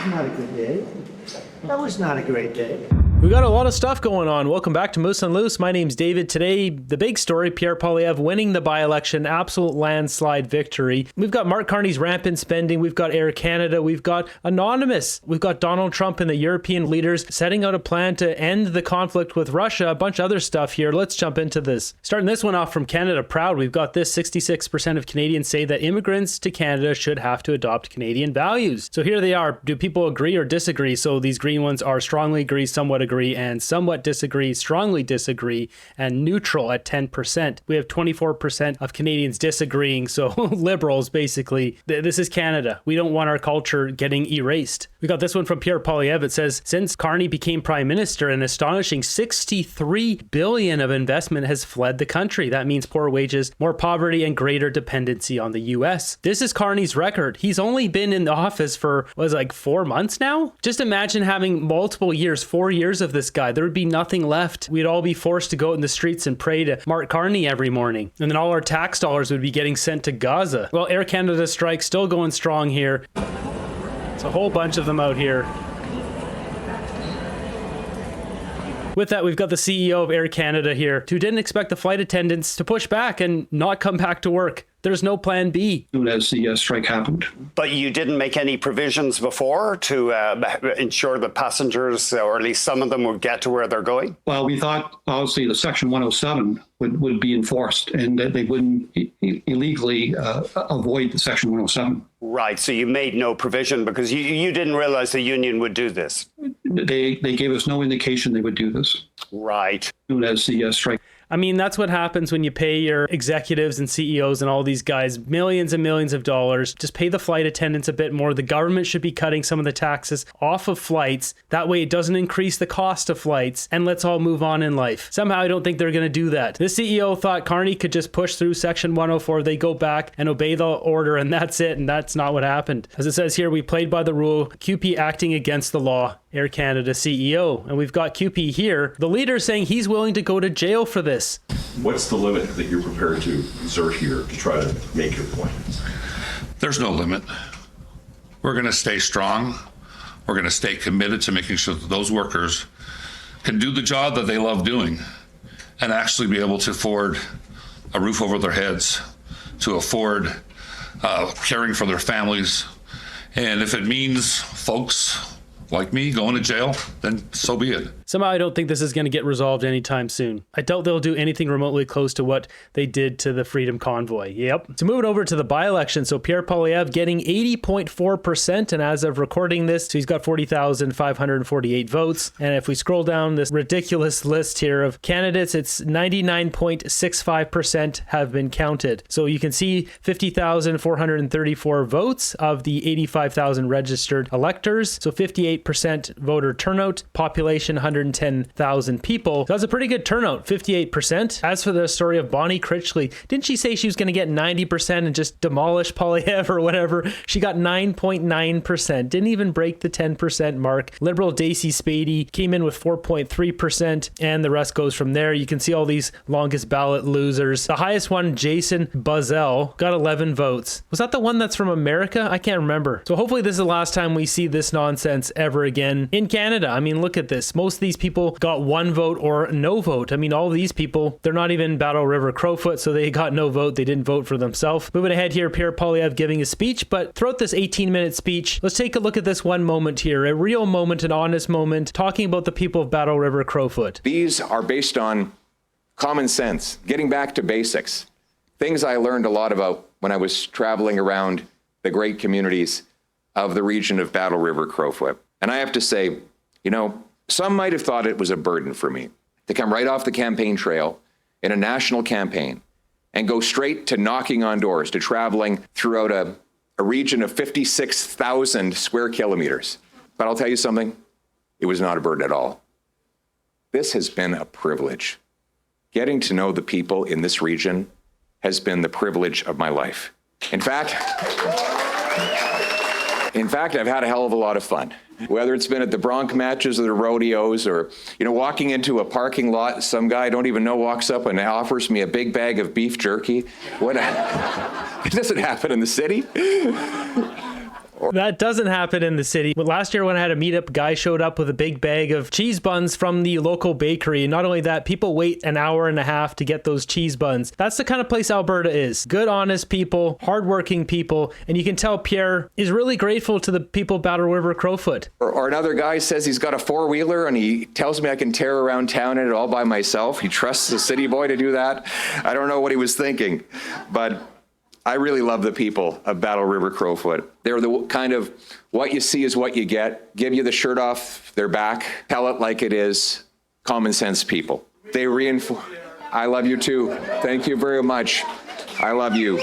Not a good day. That was not a great day. We got a lot of stuff going on. Welcome back to Moose and Loose. My name's David. Today, the big story, Pierre Poilievre winning the by-election, absolute landslide victory. We've got Mark Carney's rampant spending. We've got Air Canada. We've got Anonymous. We've got Donald Trump and the European leaders setting out a plan to end the conflict with Russia. A bunch of other stuff here. Let's jump into this. Starting this one off from Canada Proud, we've got this: 66% of Canadians say that immigrants to Canada should have to adopt Canadian values. So here they are. Do people agree or disagree? So these green ones are strongly agree, somewhat agree, and somewhat disagree, strongly disagree, and neutral at 10%. We have 24% of Canadians disagreeing, so liberals basically. This is Canada. We don't want our culture getting erased. We got this one from Pierre Poilievre. It says, since Carney became prime minister, an astonishing $63 billion of investment has fled the country. That means poor wages, more poverty, and greater dependency on the U.S. This is Carney's record. He's only been in the office for, like 4 months now? Just imagine having multiple years, 4 years of this guy. There would be nothing left. We'd all be forced to go out in the streets and pray to Mark Carney every morning. And then all our tax dollars would be getting sent to Gaza. Well, Air Canada strike still going strong here. It's a whole bunch of them out here. With that, we've got the CEO of Air Canada here, who didn't expect the flight attendants to push back and not come back to work. There's no plan B. As the strike happened. But you didn't make any provisions before to ensure that passengers, or at least some of them, would get to where they're going? Well, we thought, obviously, the Section 107 would be enforced and that they wouldn't illegally avoid the Section 107. Right. So you made no provision because you didn't realize the union would do this. They gave us no indication they would do this. Right. As the strike. I mean, that's what happens when you pay your executives and CEOs and all these guys millions and millions of dollars. Just pay the flight attendants a bit more. The government should be cutting some of the taxes off of flights. That way it doesn't increase the cost of flights, and let's all move on in life. Somehow I don't think they're going to do that. The CEO thought Carney could just push through Section 104. They go back and obey the order, and that's it. And that's not what happened. As it says here, we played by the rule. CUPE acting against the law. Air Canada CEO. And we've got CUPE here. The leader saying he's willing to go to jail for this. What's the limit that you're prepared to exert here to try to make your point? There's no limit. We're going to stay strong. We're going to stay committed to making sure that those workers can do the job that they love doing and actually be able to afford a roof over their heads, to afford caring for their families. And if it means folks like me going to jail, then so be it. Somehow I don't think this is going to get resolved anytime soon. I doubt they'll do anything remotely close to what they did to the Freedom Convoy. Yep. So moving over to the by-election. So Pierre Poilievre getting 80.4%. And as of recording this, so he's got 40,548 votes. And if we scroll down this ridiculous list here of candidates, it's 99.65% have been counted. So you can see 50,434 votes of the 85,000 registered electors. So 58% voter turnout, population 110,000 people. So that's a pretty good turnout, 58%. As for the story of Bonnie Critchley, didn't she say she was going to get 90% and just demolish Poilievre or whatever? She got 9.9%, didn't even break the 10% mark. Liberal Daisy Spady came in with 4.3%, and the rest goes from there. You can see all these longest ballot losers. The highest one, Jason Buzzell, got 11 votes. Was that the one that's from America? I can't remember. So hopefully this is the last time we see this nonsense ever again in Canada. I mean, look at this. Most of these people got one vote or no vote. I mean, all these people, they're not even Battle River Crowfoot, so they got no vote. They didn't vote for themselves. Moving ahead here, Pierre Poilievre giving a speech, but throughout this 18-minute speech, let's take a look at this one moment here, a real moment, an honest moment, talking about the people of Battle River Crowfoot. These are based on common sense, getting back to basics, things I learned a lot about when I was traveling around the great communities of the region of Battle River Crowfoot. And I have to say, you know, some might have thought it was a burden for me to come right off the campaign trail in a national campaign and go straight to knocking on doors, to traveling throughout a region of 56,000 square kilometers. But I'll tell you something, it was not a burden at all. This has been a privilege. Getting to know the people in this region has been the privilege of my life. In fact, I've had a hell of a lot of fun. Whether it's been at the bronc matches or the rodeos or, you know, walking into a parking lot, some guy I don't even know walks up and offers me a big bag of beef jerky. It doesn't happen in the city. That doesn't happen in the city. Well, last year when I had a meetup, guy showed up with a big bag of cheese buns from the local bakery. And not only that, people wait an hour and a half to get those cheese buns. That's the kind of place Alberta is. Good, honest people, hardworking people. And you can tell Pierre is really grateful to the people of Battle River Crowfoot. Or another guy says he's got a four-wheeler and he tells me I can tear around town in it all by myself. He trusts the city boy to do that. I don't know what he was thinking, but I really love the people of Battle River Crowfoot. They're the kind of what you see is what you get, give you the shirt off their back, tell it like it is, common sense people. They reinforce. I love you too. Thank you very much. I love you.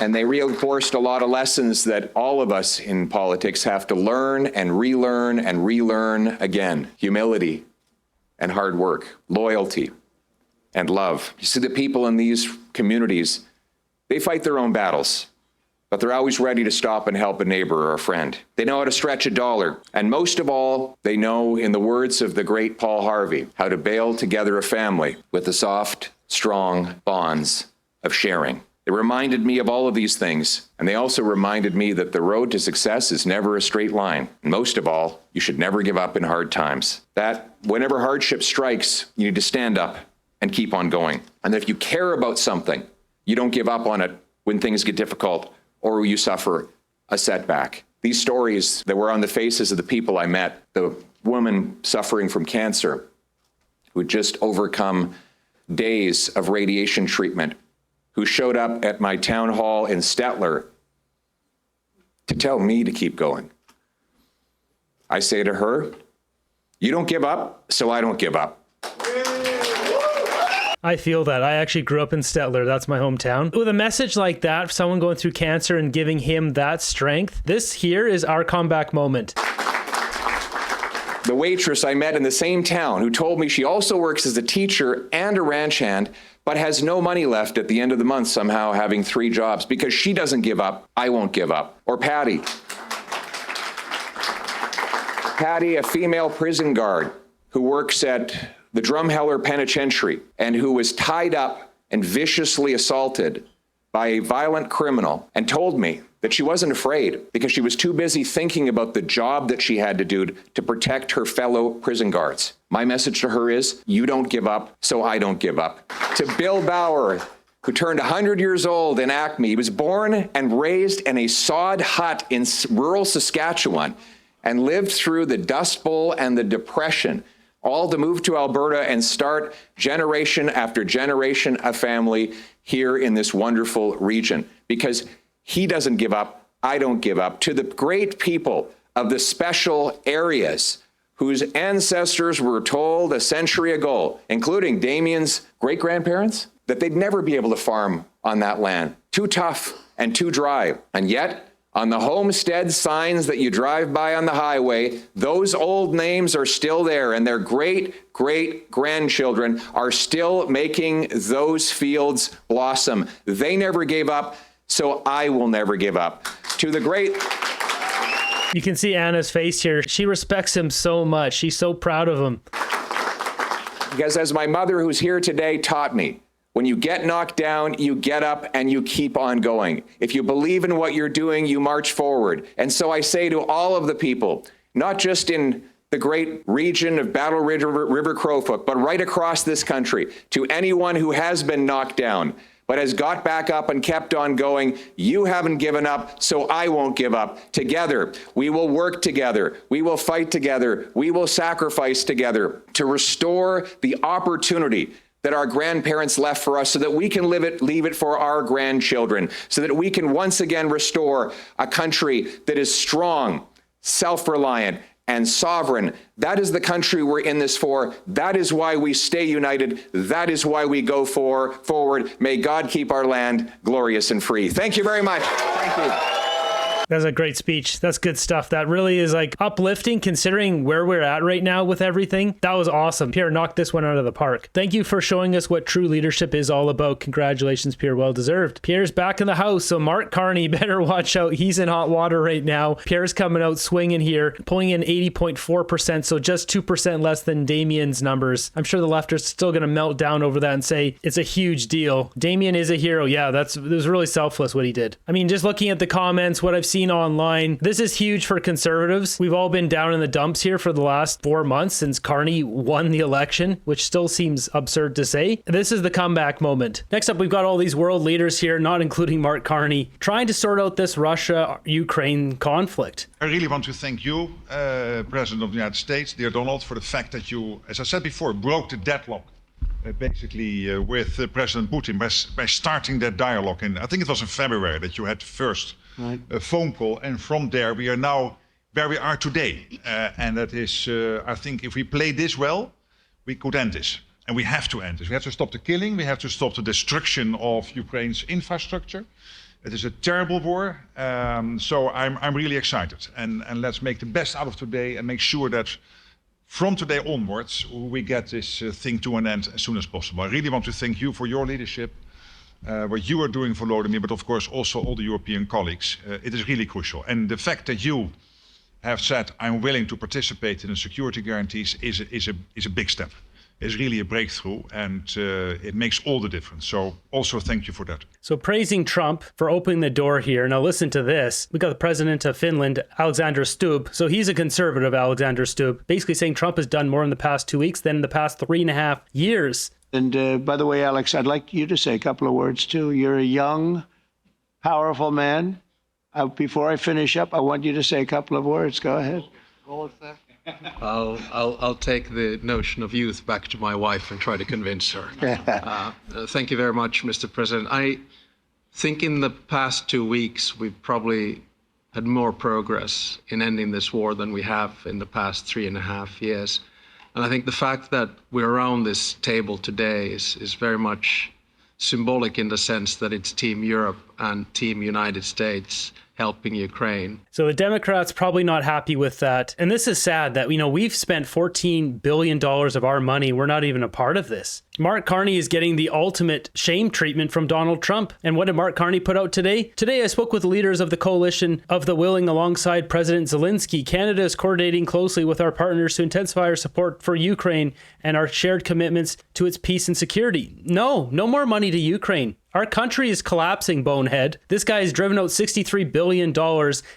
And they reinforced a lot of lessons that all of us in politics have to learn and relearn again. Humility and hard work, loyalty and love. You see, the people in these communities, they fight their own battles, but they're always ready to stop and help a neighbor or a friend. They know how to stretch a dollar. And most of all, they know, in the words of the great Paul Harvey, how to bail together a family with the soft, strong bonds of sharing. They reminded me of all of these things, and they also reminded me that the road to success is never a straight line. And most of all, you should never give up in hard times. That whenever hardship strikes, you need to stand up and keep on going. And that if you care about something, you don't give up on it when things get difficult or you suffer a setback. These stories that were on the faces of the people I met, the woman suffering from cancer who had just overcome days of radiation treatment, who showed up at my town hall in Stettler to tell me to keep going. I say to her, you don't give up, so I don't give up. I feel that. I actually grew up in Stettler. That's my hometown. With a message like that, someone going through cancer and giving him that strength, this here is our comeback moment. The waitress I met in the same town who told me she also works as a teacher and a ranch hand, but has no money left at the end of the month, somehow having 3 jobs. Because she doesn't give up, I won't give up. Or Patty. Patty, a female prison guard who works at the Drumheller Penitentiary and who was tied up and viciously assaulted by a violent criminal, and told me that she wasn't afraid because she was too busy thinking about the job that she had to do to protect her fellow prison guards. My message to her is, you don't give up, so I don't give up. To Bill Bauer, who turned 100 years old in Acme, he was born and raised in a sod hut in rural Saskatchewan and lived through the Dust Bowl and the Depression, all to move to Alberta and start generation after generation of family here in this wonderful region. Because he doesn't give up, I don't give up. To the great people of the special areas whose ancestors were told a century ago, including Damien's great-grandparents, that they'd never be able to farm on that land. Too tough and too dry. And yet, on the homestead signs that you drive by on the highway, those old names are still there, and their great-great-grandchildren are still making those fields blossom. They never gave up, so I will never give up. To the great... You can see Anna's face here. She respects him so much. She's so proud of him. Because as my mother, who's here today, taught me, when you get knocked down, you get up and you keep on going. If you believe in what you're doing, you march forward. And so I say to all of the people, not just in the great region of Battle River Crowfoot, but right across this country, to anyone who has been knocked down, but has got back up and kept on going, you haven't given up, so I won't give up. Together, we will work together. We will fight together. We will sacrifice together to restore the opportunity that our grandparents left for us so that we can leave it for our grandchildren, so that we can once again restore a country that is strong, self-reliant, and sovereign. That is the country we're in this for. That is why we stay united. That is why we go forward. May God keep our land glorious and free. Thank you very much. Thank you. That's a great speech. That's good stuff. That really is like uplifting considering where we're at right now with everything. That was awesome. Pierre knocked this one out of the park. Thank you for showing us what true leadership is all about. Congratulations, Pierre. Well deserved. Pierre's back in the house. So Mark Carney better watch out. He's in hot water right now. Pierre's coming out swinging here, pulling in 80.4%. So just 2% less than Damien's numbers. I'm sure the left are still going to melt down over that and say it's a huge deal. Damien is a hero. Yeah, it was really selfless what he did. I mean, just looking at the comments, what I've seen online, this is huge for conservatives. We've all been down in the dumps here for the last 4 months since Carney won the election, which still seems absurd to say. This is the comeback moment. Next up, we've got all these world leaders here, not including Mark Carney, trying to sort out this Russia-Ukraine conflict. I really want to thank you, President of the United States, dear Donald, for the fact that you, as I said before, broke the deadlock with President Putin by starting that dialogue. And I think it was in February that you had the first phone call. And from there, we are now where we are today. And that is, I think if we play this well, we could end this. And we have to end this. We have to stop the killing. We have to stop the destruction of Ukraine's infrastructure. It is a terrible war. So I'm really excited. And let's make the best out of today and make sure that from today onwards, we get this thing to an end as soon as possible. I really want to thank you for your leadership, what you are doing for Volodymyr, but of course also all the European colleagues. It is really crucial. And the fact that you have said, I'm willing to participate in the security guarantees is a big step. It's really a breakthrough, and it makes all the difference. So also thank you for that. So praising Trump for opening the door here. Now listen to this. We got the president of Finland, Alexander Stubb. So he's a conservative, Alexander Stubb, basically saying Trump has done more in the past 2 weeks than in the past 3.5 years. And by the way, Alex, I'd like you to say a couple of words too. You're a young, powerful man. Before I finish up, I want you to say a couple of words. Go ahead. I'll take the notion of youth back to my wife and try to convince her. Thank you very much, Mr. President. I think in the past 2 weeks, we've probably had more progress in ending this war than we have in the past 3.5 years. And I think the fact that we're around this table today is very much symbolic in the sense that it's Team Europe and Team United States helping Ukraine. So the Democrats probably not happy with that. And this is sad that, we've spent $14 billion of our money. We're not even a part of this. Mark Carney is getting the ultimate shame treatment from Donald Trump. And what did Mark Carney put out today? Today, I spoke with leaders of the Coalition of the Willing alongside President Zelensky. Canada is coordinating closely with our partners to intensify our support for Ukraine and our shared commitments to its peace and security. No more money to Ukraine. Our country is collapsing, bonehead. This guy has driven out $63 billion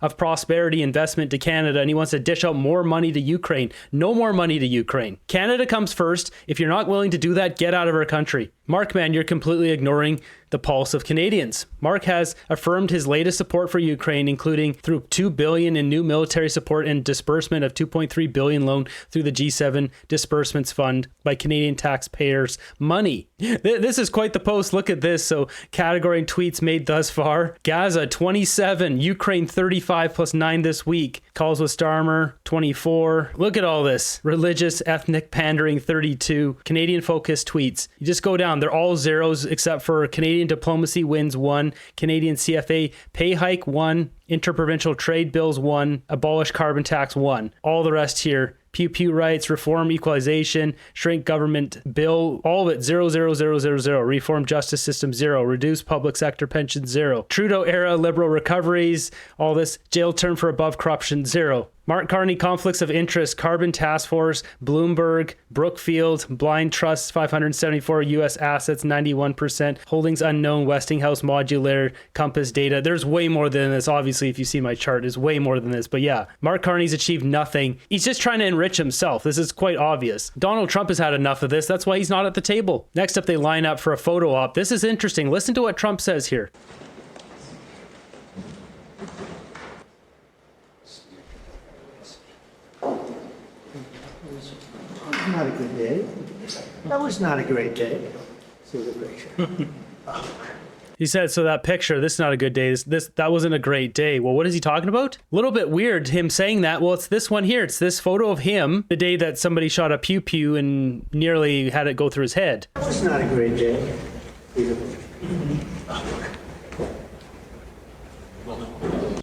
of prosperity investment to Canada, and he wants to dish out more money to Ukraine. No more money to Ukraine. Canada comes first. If you're not willing to do that, get out of our country. Mark, man, you're completely ignoring the pulse of Canadians. Mark has affirmed his latest support for Ukraine, including through $2 billion in new military support and disbursement of $2.3 billion loan through the G7 Disbursements Fund by Canadian taxpayers' money. This is quite the post. Look at this. So category and tweets made thus far. Gaza 27, Ukraine 35 plus 9 this week. Calls with Starmer 24. Look at all this. Religious, ethnic pandering 32. Canadian focused tweets. You just go down. They're all zeros except for Canadian diplomacy wins 1, Canadian CFA pay hike 1, interprovincial trade bills 1, abolish carbon tax 1. All the rest here. Pew Pew rights, reform equalization, shrink government bill, all of it 0, 0, 0, 0, 0. Reform justice system 0. Reduce public sector pensions 0. Trudeau era liberal recoveries, all this jail term for above corruption 0. Mark Carney conflicts of interest, Carbon Task Force, Bloomberg, Brookfield, Blind Trust, 574 U.S. assets, 91%, holdings unknown, Westinghouse modular, Compass data. There's way more than this. Obviously, if you see my chart, there's way more than this. But yeah, Mark Carney's achieved nothing. He's just trying to enrich himself. This is quite obvious. Donald Trump has had enough of this. That's why he's not at the table. Next up, they line up for a photo op. This is interesting. Listen to what Trump says here. Not a good day. That was not a great day. See the picture. He said, so that picture, this is not a good day. That wasn't a great day. Well, what is he talking about? A little bit weird, him saying that. Well, it's this one here. It's this photo of him, the day that somebody shot a pew pew and nearly had it go through his head. That was not a great day. See the picture.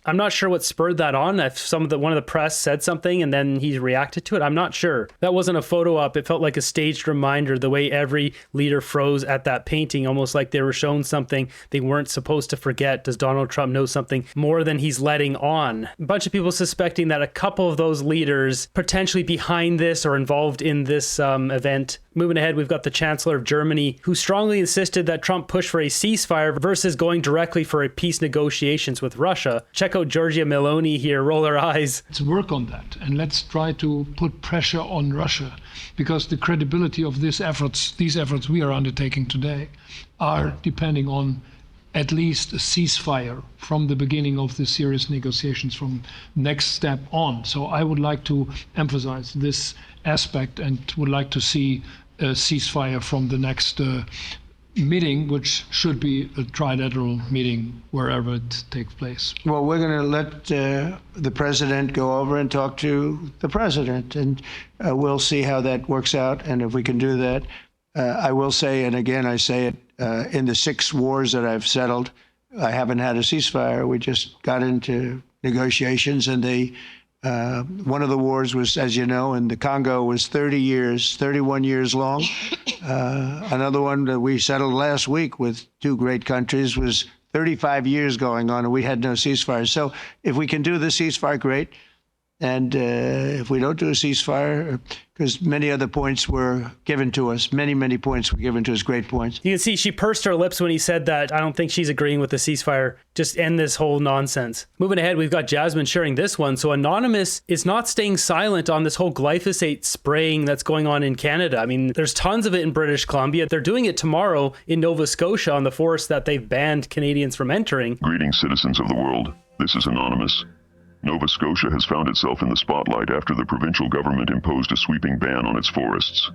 I'm not sure what spurred that on. If one of the press said something and then he reacted to it, I'm not sure. That wasn't a photo op. It felt like a staged reminder, the way every leader froze at that painting, almost like they were shown something they weren't supposed to forget. Does Donald Trump know something more than he's letting on? A bunch of people suspecting that a couple of those leaders potentially behind this or involved in this event. Moving ahead, we've got the Chancellor of Germany, who strongly insisted that Trump push for a ceasefire versus going directly for a peace negotiations with Russia. Check out Giorgia Meloni here, roll her eyes. Let's work on that, and let's try to put pressure on Russia, because the credibility of these efforts we are undertaking today are depending on at least a ceasefire from the beginning of the serious negotiations from next step on. So I would like to emphasize this aspect and would like to see a ceasefire from the next meeting, which should be a trilateral meeting wherever it takes place. Well, we're going to let the president go over and talk to the president, and we'll see how that works out. And if we can do that, I will say, and again, I say it, in the 6 wars that I've settled, I haven't had a ceasefire. We just got into negotiations, and one of the wars was, as you know, in the Congo was 31 years long. Another one that we settled last week with 2 great countries was 35 years going on, and we had no ceasefire. So if we can do the ceasefire, great. And if we don't do a ceasefire, because many other points were given to us, many points were given to us, great points. You can see she pursed her lips when he said that. I don't think she's agreeing with the ceasefire. Just end this whole nonsense. Moving ahead, we've got Jasmine sharing this one. So Anonymous is not staying silent on this whole glyphosate spraying that's going on in Canada. I mean, there's tons of it in British Columbia. They're doing it tomorrow in Nova Scotia on the forest that they've banned Canadians from entering. Greetings, citizens of the world. This is Anonymous. Nova Scotia has found itself in the spotlight after the provincial government imposed a sweeping ban on its forests.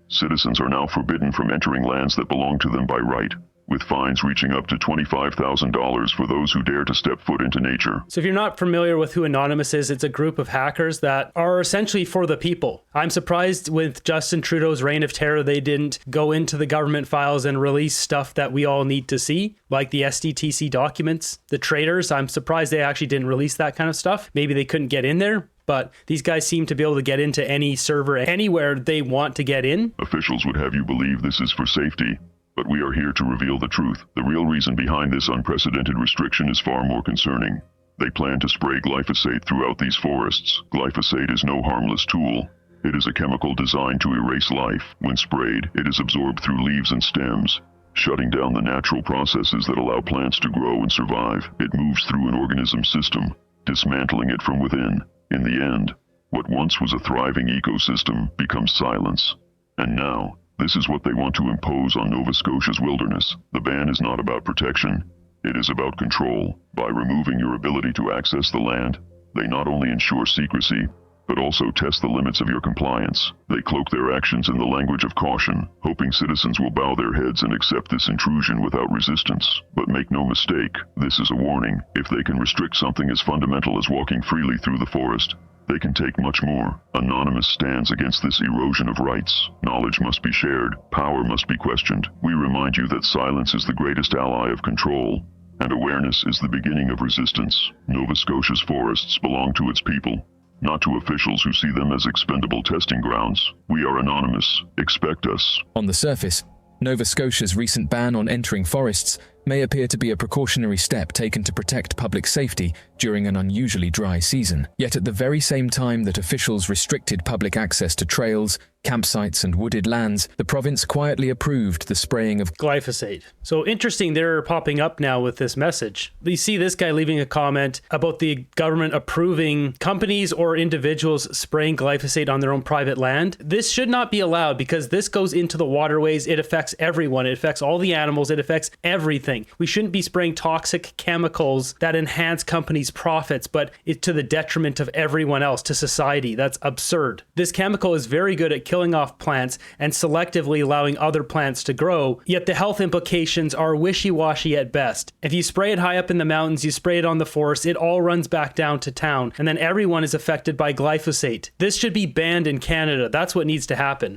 Citizens are now forbidden from entering lands that belong to them by right, with fines reaching up to $25,000 for those who dare to step foot into nature. So if you're not familiar with who Anonymous is, it's a group of hackers that are essentially for the people. I'm surprised with Justin Trudeau's reign of terror, they didn't go into the government files and release stuff that we all need to see, like the SDTC documents, the traitors. I'm surprised they actually didn't release that kind of stuff. Maybe they couldn't get in there. But these guys seem to be able to get into any server anywhere they want to get in. Officials would have you believe this is for safety, but we are here to reveal the truth. The real reason behind this unprecedented restriction is far more concerning. They plan to spray glyphosate throughout these forests. Glyphosate is no harmless tool. It is a chemical designed to erase life. When sprayed, it is absorbed through leaves and stems, shutting down the natural processes that allow plants to grow and survive. It moves through an organism's system, dismantling it from within. In the end, what once was a thriving ecosystem becomes silence. And now, this is what they want to impose on Nova Scotia's wilderness. The ban is not about protection. It is about control. By removing your ability to access the land, they not only ensure secrecy, but also test the limits of your compliance. They cloak their actions in the language of caution, hoping citizens will bow their heads and accept this intrusion without resistance. But make no mistake, this is a warning. If they can restrict something as fundamental as walking freely through the forest, they can take much more. Anonymous stands against this erosion of rights. Knowledge must be shared. Power must be questioned. We remind you that silence is the greatest ally of control, and awareness is the beginning of resistance. Nova Scotia's forests belong to its people, not to officials who see them as expendable testing grounds. We are Anonymous. Expect us. On the surface, Nova Scotia's recent ban on entering forests may appear to be a precautionary step taken to protect public safety during an unusually dry season. Yet at the very same time that officials restricted public access to trails, campsites and wooded lands, the province quietly approved the spraying of glyphosate. So interesting, they're popping up now with this message. You see this guy leaving a comment about the government approving companies or individuals spraying glyphosate on their own private land. This should not be allowed because this goes into the waterways. It affects everyone. It affects all the animals. It affects everything. We shouldn't be spraying toxic chemicals that enhance companies' profits, but it's to the detriment of everyone else, to society. That's absurd. This chemical is very good at killing off plants and selectively allowing other plants to grow, yet the health implications are wishy-washy at best. If you spray it high up in the mountains, you spray it on the forest, it all runs back down to town, and then everyone is affected by glyphosate. This should be banned in Canada. That's what needs to happen.